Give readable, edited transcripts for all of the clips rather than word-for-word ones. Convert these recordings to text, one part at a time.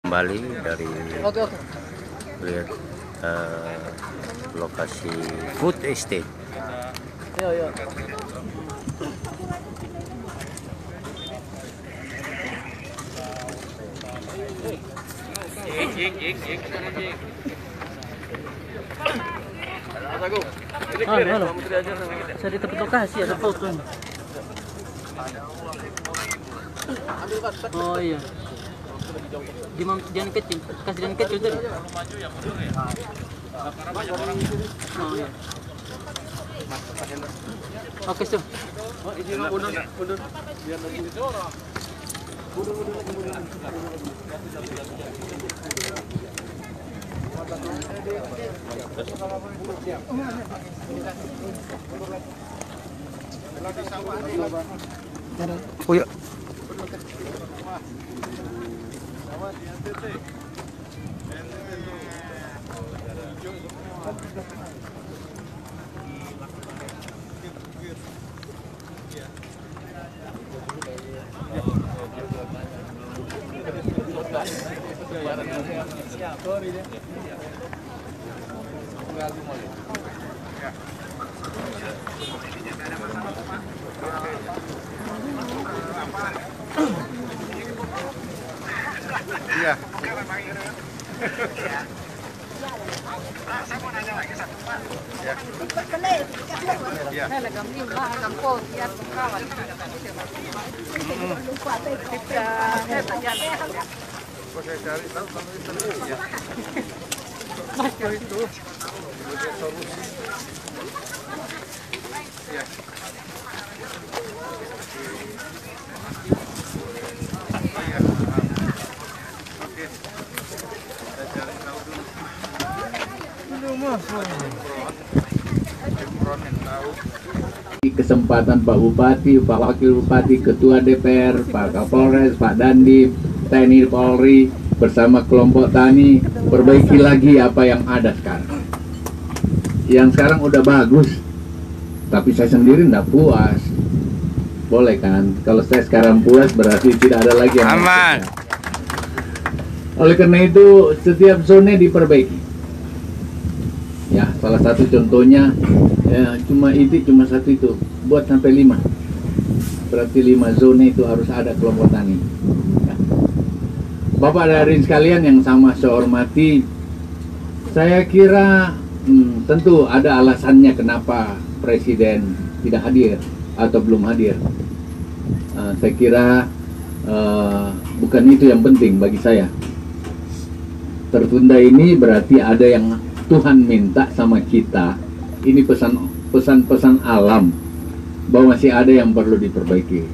Kembali dari Oke. lihat lokasi food estate. Yo. Halo. Saya di tepi lokasi ada foto. Oh iya. Jangan kecil, kasih jangan kecil tadi. Oh iya. Oke, so. Oh ya. Iya. Saya mau nanya lagi satu Pak. Ya. Kok saya cari tahu kalau itu ya. Itu. Solusi. Ya. Kesempatan Pak Bupati, Pak Wakil Bupati, Ketua DPR, Pak Kapolres, Pak Dandim, TNI Polri bersama kelompok tani perbaiki lagi apa yang ada sekarang. Yang sekarang udah bagus, tapi saya sendiri tidak puas. Boleh kan? Kalau saya sekarang puas berarti tidak ada lagi yang aman. Oleh karena itu setiap zona diperbaiki. Ya, salah satu contohnya ya, cuma satu itu buat sampai 5. Berarti 5 zona itu harus ada kelompok tani. Ya. Bapak dan hadirin sekalian yang sama saya hormati, saya kira tentu ada alasannya kenapa Presiden tidak hadir atau belum hadir. Saya kira bukan itu yang penting bagi saya. Tertunda ini berarti ada yang Tuhan minta sama kita. Ini pesan-pesan alam bahwa masih ada yang perlu diperbaiki.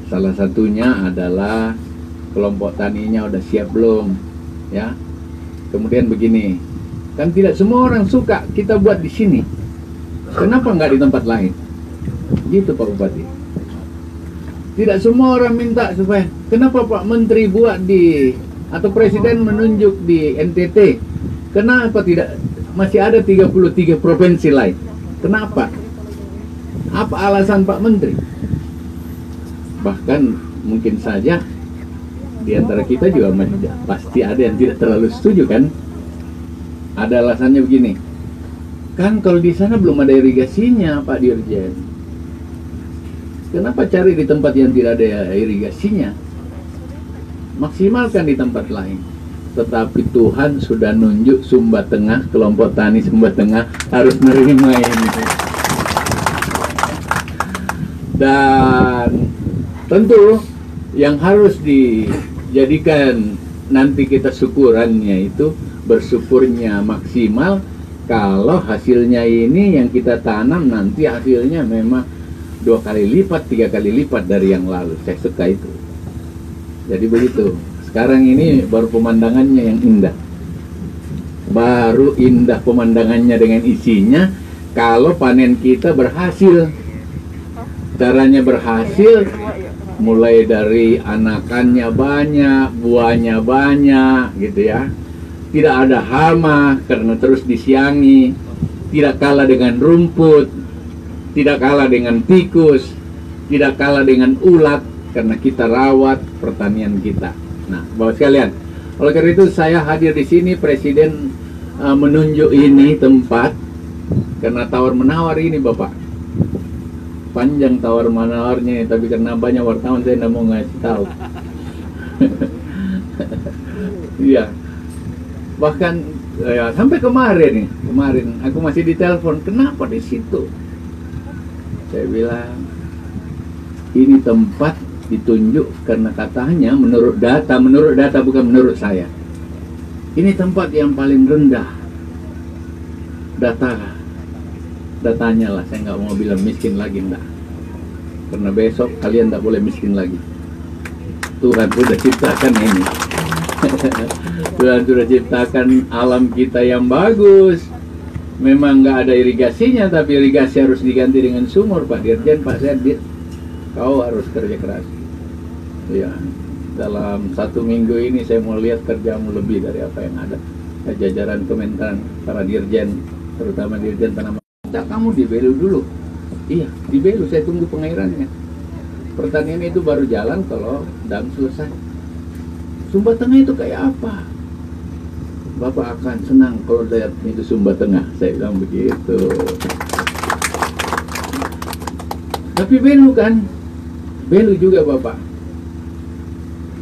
Salah satunya adalah kelompok taninya udah siap belum, ya. Kemudian begini, kan tidak semua orang suka kita buat di sini. Kenapa nggak di tempat lain? Gitu Pak Bupati. Tidak semua orang minta supaya kenapa Pak Menteri buat di atau Presiden menunjuk di NTT. Kenapa tidak masih ada 33 provinsi lain? Kenapa? Apa alasan Pak Menteri? Bahkan mungkin saja di antara kita juga pasti ada yang tidak terlalu setuju kan? Ada alasannya begini. Kan kalau di sana belum ada irigasinya Pak Dirjen. Kenapa cari di tempat yang tidak ada irigasinya? Maksimalkan di tempat lain. Tetapi Tuhan sudah nunjuk Sumba Tengah, kelompok tani Sumba Tengah harus menerima ini. Dan tentu yang harus dijadikan nanti kita syukurannya itu bersyukurnya maksimal kalau hasilnya ini yang kita tanam nanti hasilnya memang 2 kali lipat, 3 kali lipat dari yang lalu. Saya suka itu. Jadi begitu. Sekarang ini baru pemandangannya yang indah. Baru indah pemandangannya dengan isinya kalau panen kita berhasil. Caranya berhasil mulai dari anakannya banyak, buahnya banyak gitu ya. Tidak ada hama karena terus disiangi. Tidak kalah dengan rumput, tidak kalah dengan tikus, tidak kalah dengan ulat karena kita rawat pertanian kita. Nah, Bapak sekalian, Oleh karena itu saya hadir di sini, Presiden menunjuk ini tempat karena tawar-menawar ini Bapak. Panjang tawar-menawarnya, tapi karena banyak wartawan saya tidak mau ngasih tahu. Iya. Bahkan ya, sampai kemarin aku masih ditelepon, kenapa di situ? Saya bilang ini tempat ditunjuk karena katanya menurut data bukan menurut saya. Ini tempat yang paling rendah. Datanya lah, saya nggak mau bilang miskin lagi, enggak. Karena besok kalian tak boleh miskin lagi. Tuhan sudah ciptakan ini. Tuhan sudah ciptakan alam kita yang bagus. Memang nggak ada irigasinya, tapi irigasi harus diganti dengan sumur, Pak Dirjen, Pak Serdir. Kau harus kerja keras. Ya, dalam 1 minggu ini saya mau lihat kerjamu lebih dari apa yang ada. Jajaran Kementan, para dirjen, terutama dirjen tanaman. Kamu di Belu dulu. Iya, di Belu saya tunggu pengairannya. Pertanian itu baru jalan kalau dam selesai. Sumba Tengah itu kayak apa? Bapak akan senang kalau lihat itu Sumba Tengah. Saya bilang begitu. Tapi Belu kan? Belu juga Bapak.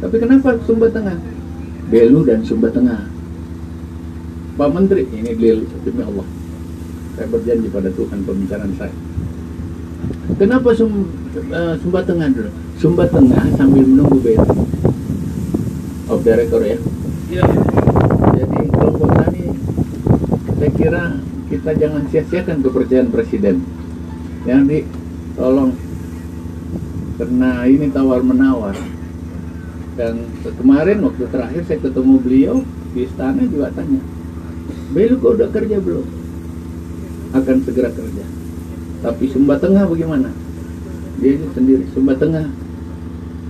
Tapi kenapa Sumba Tengah? Belu dan Sumba Tengah. Pak Menteri, ini demi Allah. Saya berjanji pada Tuhan pembicaraan saya. Kenapa Sumba Tengah dulu? Sumba Tengah sambil menunggu Belu. Off the record ya. Iya. Jadi kelompok tani, saya kira kita jangan sia-siakan kepercayaan Presiden. Jadi tolong, karena ini tawar-menawar. Dan kemarin waktu terakhir saya ketemu beliau di istana juga tanya, Belu kok udah kerja belum? Akan segera kerja. Tapi Sumba Tengah bagaimana? Dia itu sendiri, Sumba Tengah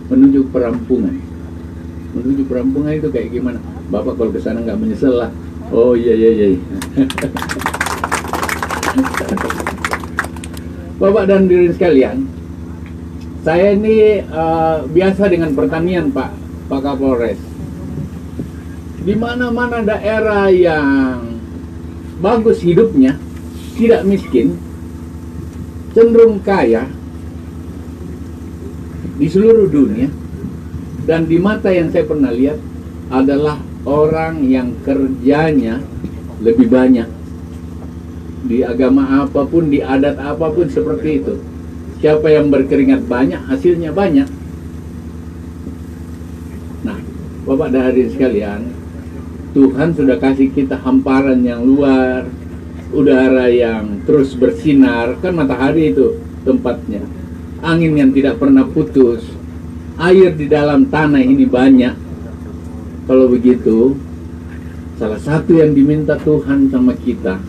menuju perampungan. Menuju perampungan itu kayak gimana? Bapak kalau ke sana nggak menyesal lah. Oh iya. Bapak dan diri sekalian, saya ini biasa dengan pertanian Pak Kapolres. Di mana-mana daerah yang bagus hidupnya, tidak miskin, cenderung kaya di seluruh dunia, dan di mata yang saya pernah lihat adalah orang yang kerjanya lebih banyak. Di agama apapun, di adat apapun seperti itu. Siapa yang berkeringat banyak, hasilnya banyak. Nah, Bapak dan hadirin sekalian, Tuhan sudah kasih kita hamparan yang luar, udara yang terus bersinar, kan matahari itu tempatnya. Angin yang tidak pernah putus, air di dalam tanah ini banyak. Kalau begitu, salah satu yang diminta Tuhan sama kita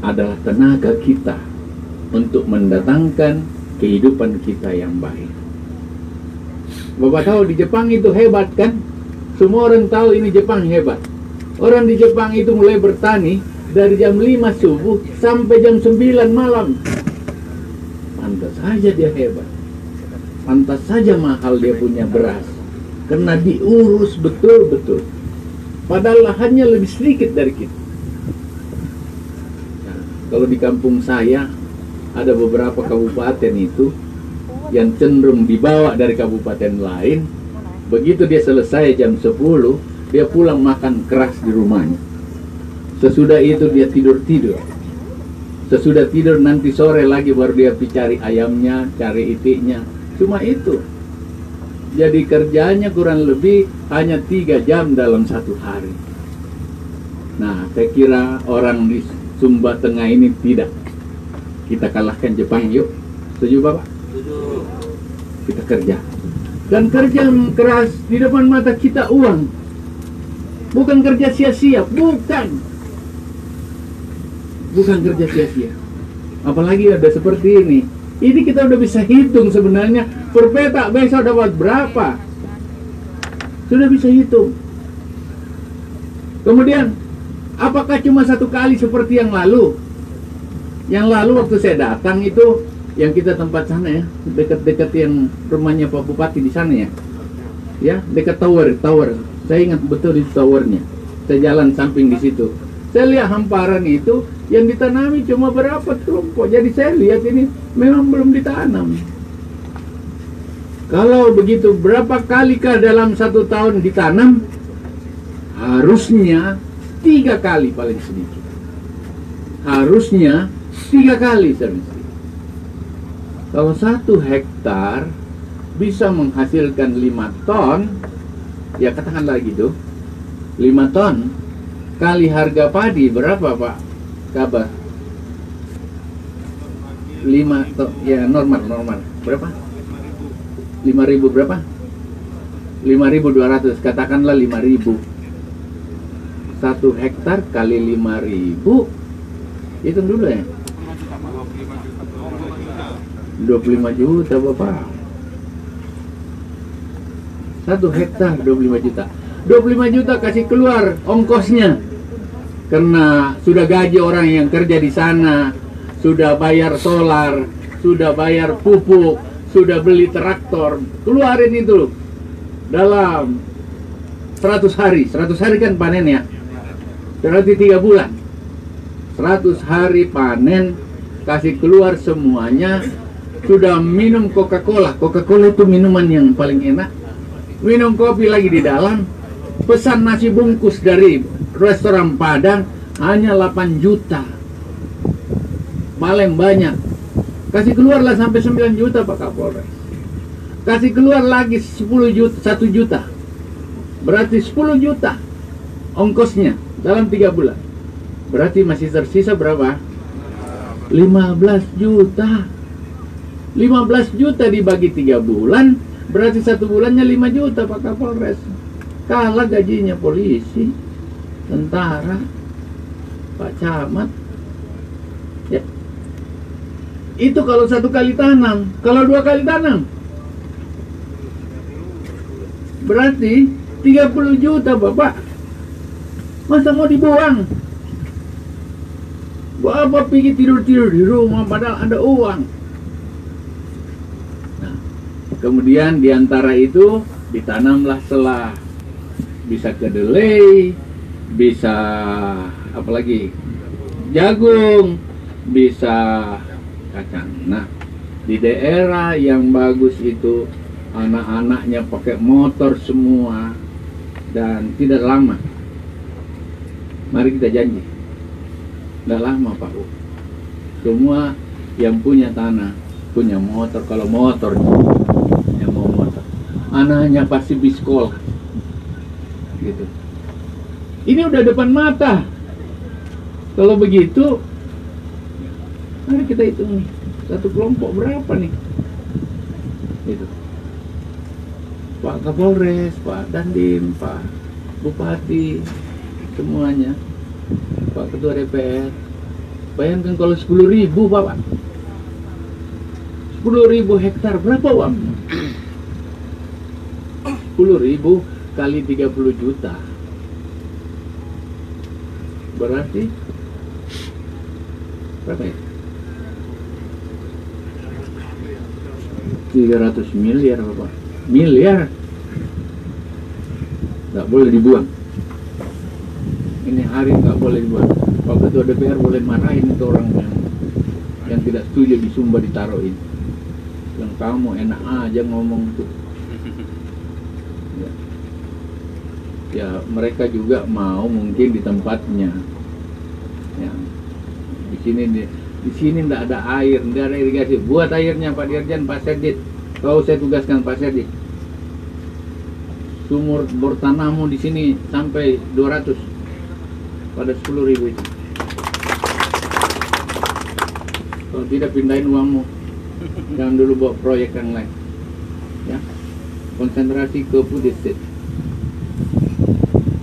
adalah tenaga kita untuk mendatangkan kehidupan kita yang baik. Bapak tahu di Jepang itu hebat kan? Semua orang tahu ini Jepang hebat. Orang di Jepang itu mulai bertani dari jam 5 subuh sampai jam 9 malam. Pantas saja dia hebat. Pantas saja mahal dia punya beras. Karena diurus betul-betul. Padahal lahannya lebih sedikit dari kita. Nah, kalau di kampung saya ada beberapa kabupaten itu yang cenderung dibawa dari kabupaten lain. Begitu dia selesai jam 10, dia pulang makan keras di rumahnya. Sesudah itu dia tidur-tidur. Sesudah tidur nanti sore lagi baru dia pergi cari ayamnya, cari itiknya. Cuma itu. Jadi kerjanya kurang lebih hanya 3 jam dalam satu hari. Nah, saya kira orang di Sumba Tengah ini tidak. Kita kalahkan Jepang, yuk. Setuju Bapak? Setuju. Kita kerja. Dan kerja keras di depan mata kita uang. Bukan kerja sia-sia, bukan. Bukan kerja sia-sia. Apalagi ada seperti ini. Ini kita udah bisa hitung sebenarnya per petak besok dapat berapa. Sudah bisa hitung. Kemudian, apakah cuma satu kali seperti yang lalu? Yang lalu waktu saya datang itu, yang kita tempat sana ya, dekat-dekat yang rumahnya Pak Bupati di sana ya. Ya, dekat tower Saya ingat betul di towernya. Saya jalan samping di situ. Saya lihat hamparan itu yang ditanami cuma berapa kelompok. Jadi saya lihat ini memang belum ditanam. Kalau begitu, berapa kalikah dalam 1 tahun ditanam? Harusnya 3 kali paling sedikit. Harusnya 3 kali semesti. Kalau 1 hektar bisa menghasilkan 5 ton, ya katakanlah gitu, 5 ton kali harga padi berapa Pak Kabar? 5 ton, ya normal berapa? 5.000 berapa? 5.200, katakanlah 5.000. 1 hektar kali 5.000, hitung dulu ya. 25 juta Bapak. 1 hektar 25 juta. 25 juta kasih keluar ongkosnya. Karena sudah gaji orang yang kerja di sana, sudah bayar solar, sudah bayar pupuk, sudah beli traktor. Keluarin itu dalam 100 hari. 100 hari kan panen ya. Berarti 3 bulan. 100 hari panen, kasih keluar semuanya. Sudah minum Coca-Cola. Coca-Cola itu minuman yang paling enak. Minum kopi lagi di dalam. Pesan nasi bungkus dari restoran Padang hanya 8 juta. Paling banyak. Kasih keluarlah sampai 9 juta Pak Kapolres. Kasih keluar lagi 10 juta, 1 juta. Berarti 10 juta ongkosnya dalam 3 bulan. Berarti masih tersisa berapa? 15 juta. 15 juta dibagi 3 bulan, berarti 1 bulannya 5 juta Pak Kapolres. Kalah gajinya polisi, tentara, Pak Camat. Ya. Itu kalau 1 kali tanam. Kalau 2 kali tanam, berarti 30 juta Bapak. Masa mau dibuang? Bapak pergi tidur-tidur di rumah padahal ada uang. Nah, kemudian diantara itu ditanamlah selah. Bisa kedelai, bisa apalagi jagung, bisa kacang. Nah, di daerah yang bagus itu anak-anaknya pakai motor semua dan tidak lama. Mari kita janji, tidak lama Pak U. Semua yang punya tanah, punya motor. Kalau motor, yang mau motor, anaknya pasti bisa sekolah. Gitu. Ini udah depan mata. Kalau begitu, mari kita hitung nih, 1 kelompok berapa nih? Itu. Pak Kapolres, Pak Dandim, Pak Bupati, semuanya, Pak Ketua DPR. Bayangkan kalau 10.000 Bapak, 10.000 hektar berapa uang? 10.000 kali 30 juta, berarti berapa ya? 300 miliar Bapak. Miliar. Nggak boleh dibuang. Ini hari nggak boleh dibuang. Pak Ketua DPR boleh marahin itu orang yang tidak setuju di Sumba ditaruhin. Yang kamu enak aja ngomong tuh. Ya mereka juga mau mungkin di tempatnya. Ya. Di sini nggak ada air, nggak ada irigasi. Buat airnya Pak Dirjen, Pak Serdit. Kau saya tugaskan Pak Serdit. Sumur bor tanammu di sini sampai 200 pada 10.000 itu. Kalau tidak pindahin uangmu. Jangan dulu bawa proyek yang lain. Ya. Konsentrasi ke food estate.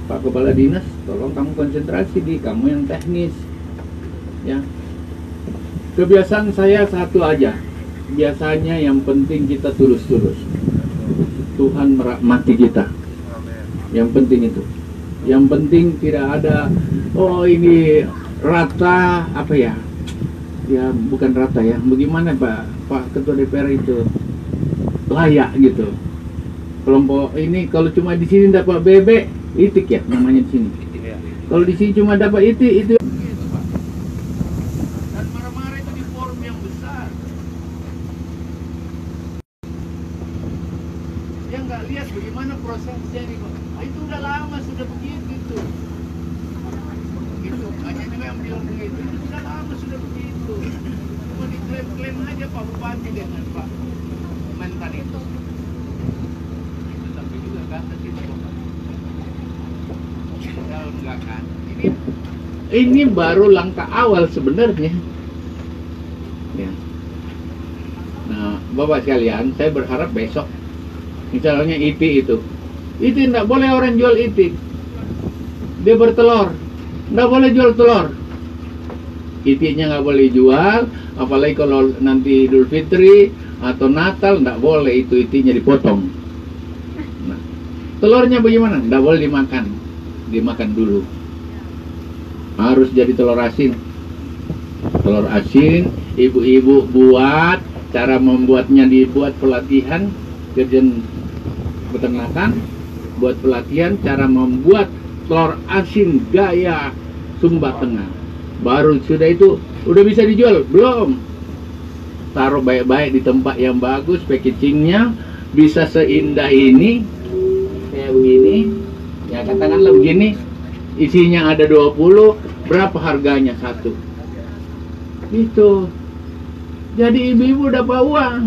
Pak Kepala Dinas, tolong kamu konsentrasi di kamu yang teknis. Ya. Kebiasaan saya satu aja. Biasanya yang penting kita tulus-tulus. Tuhan merahmati kita. Yang penting itu. Yang penting tidak ada oh ini rata apa ya? Ya bukan rata ya. Bagaimana Pak Ketua DPR itu layak gitu. kelompok ini kalau cuma di sini dapat bebek, itik ya namanya di sini. Kalau di sini cuma dapat itik itu. Dan marah-marah itu di forum yang besar. Dia nggak lihat bagaimana prosesnya ini kok. Itu udah lama sudah begitu itu. Gitu. Hanya juga yang bilang begitu. Itu sudah lama sudah begitu. Cuma diklaim-klaim aja Pak Bupati dengan Pak Mentan itu. Tapi juga kata sini enggak kan. Ini baru langkah awal sebenarnya. Ya. Nah, Bapak sekalian, saya berharap besok misalnya IT itu tidak boleh orang jual IT. Dia bertelur, tidak boleh jual telur. IT-nya nggak boleh jual, apalagi kalau nanti Idul Fitri atau Natal tidak boleh itu IT-nya dipotong. Nah, telurnya bagaimana? Tidak boleh dimakan dulu. Harus jadi telur asin. Telur asin, ibu-ibu buat, cara membuatnya dibuat pelatihan, Dirjen Peternakan, buat pelatihan cara membuat telur asin gaya Sumba Tengah. Baru sudah itu, udah bisa dijual? Belum. Taruh baik-baik di tempat yang bagus, packagingnya bisa seindah ini, kayak begini, ya katakanlah begini, isinya ada 20, berapa harganya satu? Itu. Jadi ibu-ibu dapat uang.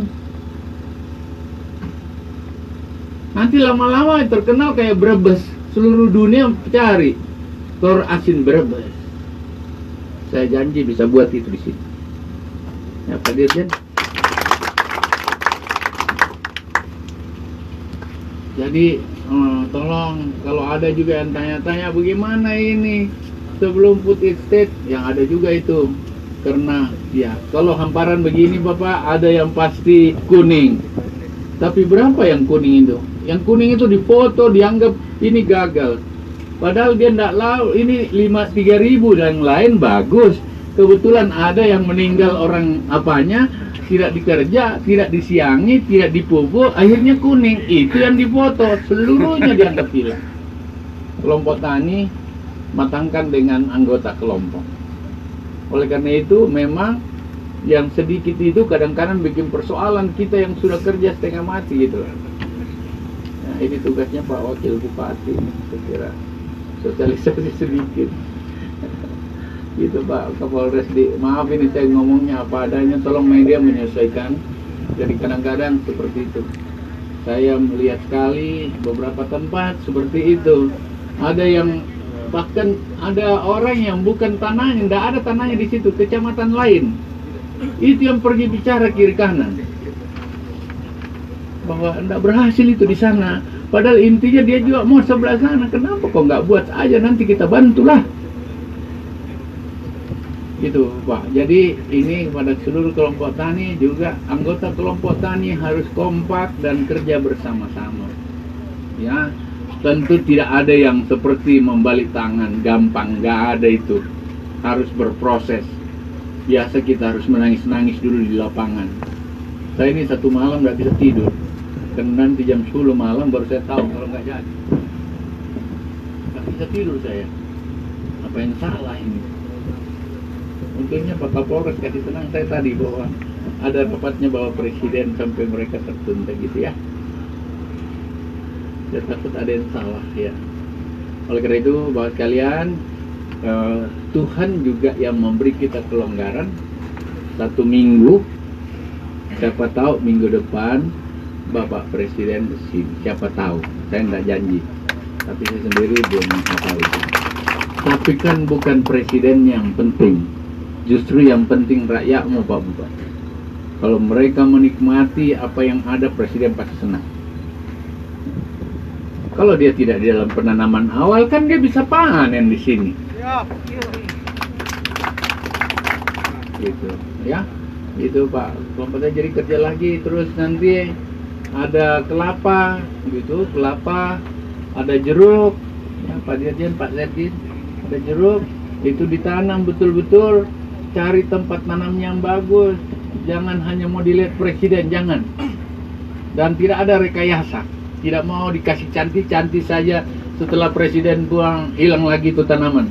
Nanti lama-lama terkenal kayak Brebes, seluruh dunia cari telur asin Brebes. Saya janji bisa buat itu di sini. Ya, Pak Dirjen. Jadi tolong kalau ada juga yang tanya-tanya bagaimana ini sebelum food estate, yang ada juga itu. Karena ya kalau hamparan begini Bapak ada yang pasti kuning. Tapi berapa yang kuning itu? Yang kuning itu difoto dianggap ini gagal. Padahal dia tidak lalu, ini 3.000 dan yang lain bagus. Kebetulan ada yang meninggal orang apanya, tidak dikerja, tidak disiangi, tidak dipupuk, akhirnya kuning. Itu yang difoto, seluruhnya dianggap hilang. Kelompok tani matangkan dengan anggota kelompok. Oleh karena itu memang yang sedikit itu kadang-kadang bikin persoalan kita yang sudah kerja setengah mati gitu. Nah, ini tugasnya Pak Wakil Bupati, saya kira sosialisasi sedikit. Gitu Pak Kapolres, maaf ini saya ngomongnya apa adanya, tolong media menyesuaikan. Jadi kadang-kadang seperti itu. Saya melihat sekali beberapa tempat seperti itu. Ada yang bahkan ada orang yang bukan tanahnya, tidak ada tanahnya di situ, kecamatan lain. Itu yang pergi bicara kiri kanan bahwa tidak berhasil itu di sana. Padahal intinya dia juga mau sebelah sana. Kenapa kok nggak buat aja, nanti kita bantulah. Gitu Pak. Jadi ini pada seluruh kelompok tani juga, anggota kelompok tani harus kompak dan kerja bersama-sama. Ya, tentu tidak ada yang seperti membalik tangan gampang, nggak ada itu. Harus berproses. Biasa kita harus menangis-nangis dulu di lapangan. Saya ini satu malam nggak bisa tidur. Karena nanti jam 10 malam baru saya tahu kalau nggak jadi. Nggak bisa tidur saya. Apa yang salah ini? Untungnya Pak Kapolres kasih tenang saya tadi bahwa ada rapatnya Bapak Presiden sampai mereka tertunda gitu ya. Saya takut ada yang salah ya. Oleh karena itu Bapak sekalian, Tuhan juga yang memberi kita kelonggaran 1 minggu. Siapa tahu minggu depan Bapak Presiden kesini, siapa tahu. Saya tidak janji, tapi saya sendiri belum tahu itu. Tapi kan bukan presiden yang penting, justru yang penting rakyatmu Pak Bupati. Kalau mereka menikmati apa yang ada, presiden pasti senang. Kalau dia tidak di dalam penanaman awal, kan dia bisa panen di sini. Gitu, ya. Itu Pak, kelompoknya jadi kerja lagi, terus nanti ada kelapa, gitu, kelapa, ada jeruk, ya, Pak Dirjen, Pak Zedin, ada jeruk, itu ditanam betul-betul, cari tempat tanam yang bagus, jangan hanya mau dilihat presiden, jangan, dan tidak ada rekayasa. Tidak mau dikasih cantik-cantik saja, setelah presiden buang hilang lagi itu tanaman.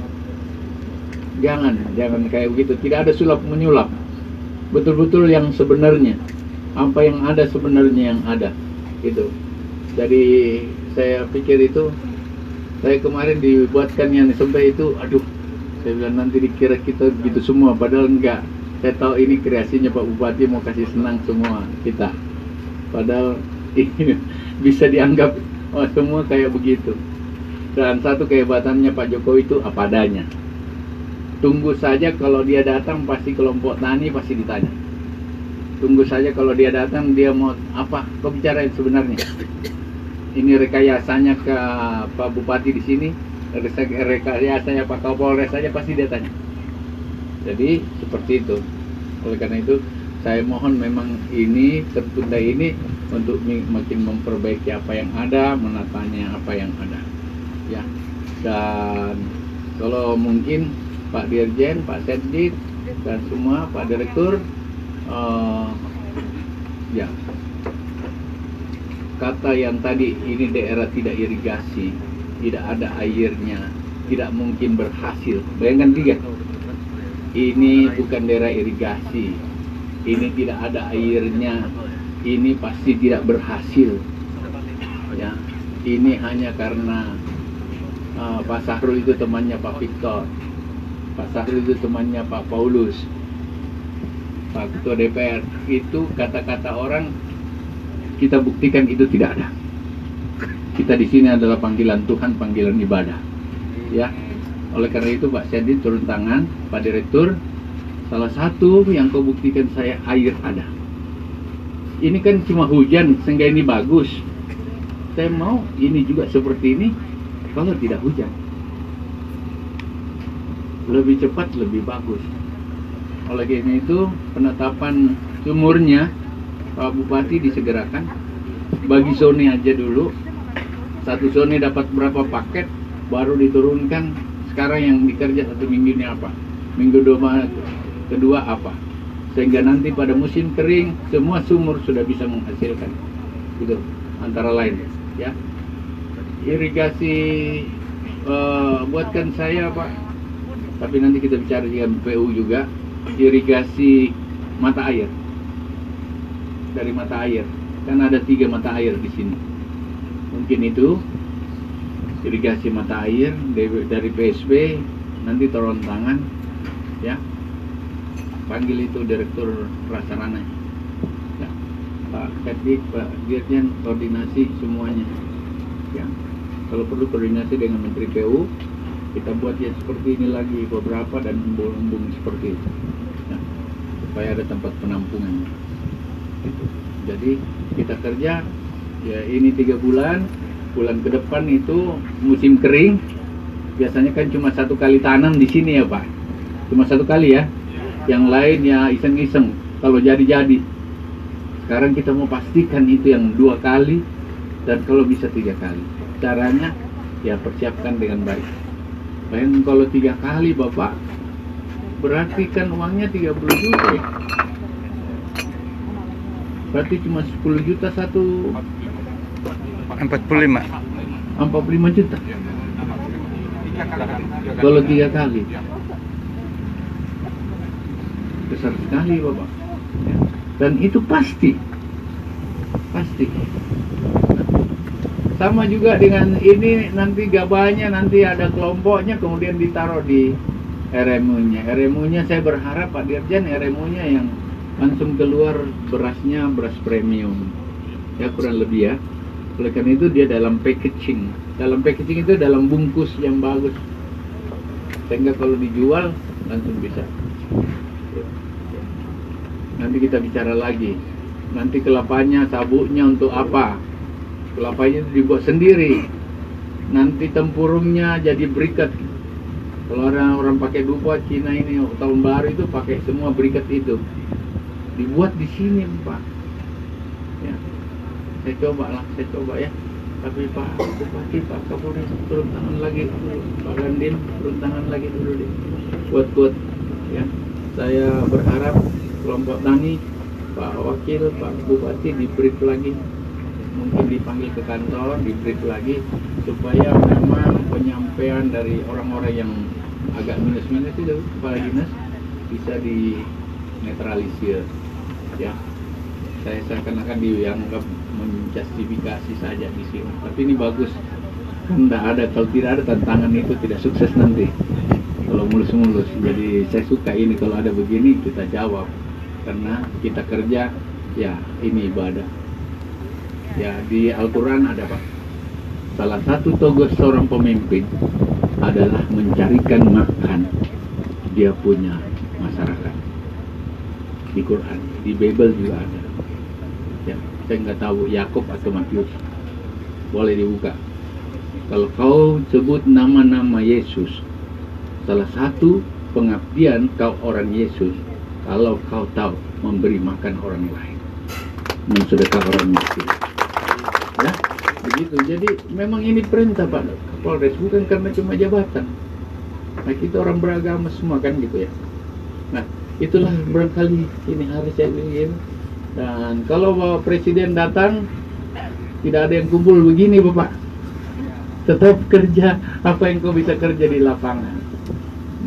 Jangan kayak begitu. Tidak ada sulap menyulap. Betul-betul yang sebenarnya, apa yang ada sebenarnya yang ada, gitu. Jadi saya pikir itu, saya kemarin dibuatkan yang sampai itu, aduh, saya bilang nanti dikira kita begitu semua, padahal enggak. Saya tahu ini kreasinya Pak Bupati mau kasih senang semua kita. Padahal ini bisa dianggap semua kayak begitu. Dan satu kehebatannya Pak Jokowi itu apa adanya. Tunggu saja kalau dia datang, pasti kelompok tani pasti ditanya. Tunggu saja kalau dia datang, dia mau apa? Kau bicara yang sebenarnya. Ini rekayasanya ke Pak Bupati di sini, rekayasanya Pak Kapolres saja pasti dia tanya. Jadi seperti itu. Oleh karena itu, saya mohon memang ini tertunda ini untuk makin memperbaiki apa yang ada, menatanya apa yang ada, ya. Dan kalau mungkin Pak Dirjen, Pak Setdit, dan semua Pak Direktur, ya, kata yang tadi ini daerah tidak irigasi, tidak ada airnya, tidak mungkin berhasil. Bayangkan tiga, ini bukan daerah irigasi, ini tidak ada airnya, ini pasti tidak berhasil. Ya, ini hanya karena Pak Sahrul itu temannya Pak Victor, Pak Sahrul itu temannya Pak Paulus, Pak Ketua DPR. Itu kata-kata orang, kita buktikan itu tidak ada. Kita di sini adalah panggilan Tuhan, panggilan ibadah. Ya, oleh karena itu Pak Setdit turun tangan, Pak Direktur, salah satu yang kau buktikan saya air ada. Ini kan cuma hujan sehingga ini bagus. Saya mau ini juga seperti ini kalau tidak hujan. Lebih cepat, lebih bagus. Oleh karena itu, penetapan sumurnya Pak Bupati disegerakan. Bagi zone aja dulu. Satu zone dapat berapa paket, baru diturunkan. Sekarang yang dikerja 1 minggu ini apa? Minggu kedua apa? Sehingga nanti pada musim kering, semua sumur sudah bisa menghasilkan. Gitu, antara lain. Ya. Irigasi buatkan saya Pak. Tapi nanti kita bicara dengan PU juga, irigasi mata air. Dari mata air, kan ada 3 mata air di sini. Mungkin itu irigasi mata air dari PSB, nanti turun tangan, ya. Panggil itu Direktur Prasarana, ya. Pak Kaddik, Pak Dirjen, koordinasi semuanya, ya. Kalau perlu koordinasi dengan Menteri PU, kita buat ya seperti ini lagi beberapa dan embung-embung seperti itu, ya, supaya ada tempat penampungan. Gitu. Jadi kita kerja ya ini 3 bulan, bulan ke depan itu musim kering. Biasanya kan cuma 1 kali tanam di sini ya Pak, cuma 1 kali ya. Yang lain ya iseng-iseng kalau jadi-jadi. Sekarang kita mau pastikan itu yang 2 kali dan kalau bisa 3 kali. Caranya ya persiapkan dengan baik. Bayangkan kalau 3 kali Bapak, berarti kan uangnya 30 juta ya. Berarti cuma 10 juta satu. 45. 45 juta. Kalau 3 kali. Besar sekali Bapak. Dan itu pasti. Sama juga dengan ini, nanti gabahnya nanti ada kelompoknya kemudian ditaruh di RMU-nya. RMU-nya saya berharap Pak Dirjen RMU-nya yang langsung keluar berasnya beras premium. Ya kurang lebih ya. Oleh karena itu dia dalam packaging. Dalam packaging itu dalam bungkus yang bagus. Sehingga kalau dijual langsung bisa. Nanti kita bicara lagi. Nanti kelapanya, sabuknya untuk apa? Kelapanya itu dibuat sendiri. Nanti tempurungnya jadi berikat. Kalau orang pakai dupa Cina ini tahun baru itu pakai semua berikat itu. Dibuat di sini Pak. Ya. Saya coba ya. Tapi Pak Bupati, Pak Kapolres turun tangan lagi dulu. Pak Dandim turun tangan lagi dulu deh. Kuat-kuat ya. Saya berharap kelompok tani, Pak Wakil, Pak Bupati di brief lagi mungkin dipanggil ke kantor, di-brief lagi supaya memang penyampaian dari orang-orang yang agak minus-minus itu kepala dinas bisa dinetralisir. Ya, saya seakan-akan dianggap menjustifikasi saja di sini. Tapi ini bagus. Tidak ada, kalau tidak ada tantangan itu tidak sukses nanti. Kalau mulus-mulus. Jadi saya suka ini kalau ada begini kita jawab. Karena kita kerja, ya ini ibadah. Ya di Al-Quran ada Pak. Salah satu tugas seorang pemimpin adalah mencarikan makan dia punya masyarakat. Di Quran, di Bible juga ada. Ya, saya nggak tahu Yakub atau Matius. Boleh dibuka. Kalau kau sebut nama-nama Yesus, salah satu pengabdian kau orang Yesus, kalau kau tahu memberi makan orang lain, mensedekah orang miskin. Ya, begitu. Jadi memang ini perintah Pak Kapolres, bukan karena cuma jabatan. Nah, kita orang beragama semua kan gitu ya. Nah, itulah barangkali ini harus saya bikin. Dan kalau Bapak Presiden datang, tidak ada yang kumpul begini Bapak. Tetap kerja apa yang kau bisa kerja di lapangan.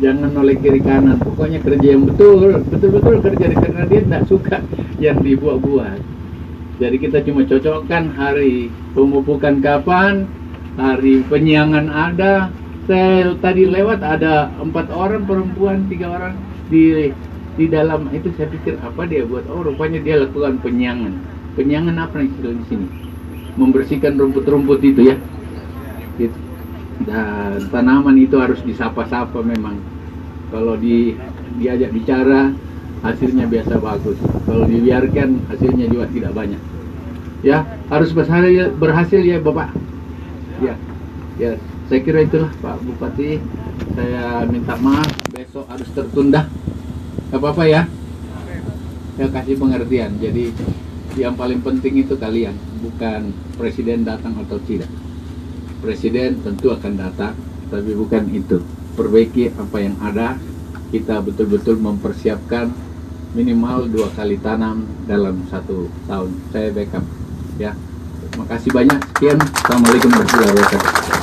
Jangan noleh kiri kanan. Pokoknya kerja yang betul-betul kerja karena dia tidak suka yang dibuat-buat. Jadi kita cuma cocokkan hari pemupukan kapan, hari penyiangan ada. Saya tadi lewat ada 4 orang perempuan, 3 orang di dalam itu. Saya pikir apa dia buat? Oh, rupanya dia lakukan penyiangan. Penyiangan apa istilah di sini? Membersihkan rumput-rumput itu ya. Gitu. Dan tanaman itu harus disapa-sapa memang. Kalau diajak bicara hasilnya biasa bagus. Kalau dibiarkan hasilnya juga tidak banyak. Ya, harus berhasil ya Bapak. Ya. Ya, saya kira itulah Pak Bupati. Saya minta maaf besok harus tertunda. Gak apa-apa ya. Saya kasih pengertian. Jadi yang paling penting itu kalian, bukan presiden datang atau tidak. Presiden tentu akan datang, tapi bukan itu. Perbaiki apa yang ada. Kita betul-betul mempersiapkan minimal 2 kali tanam dalam 1 tahun. Saya backup. Ya, terima kasih banyak. Sekian. Assalamualaikum warahmatullahi wabarakatuh.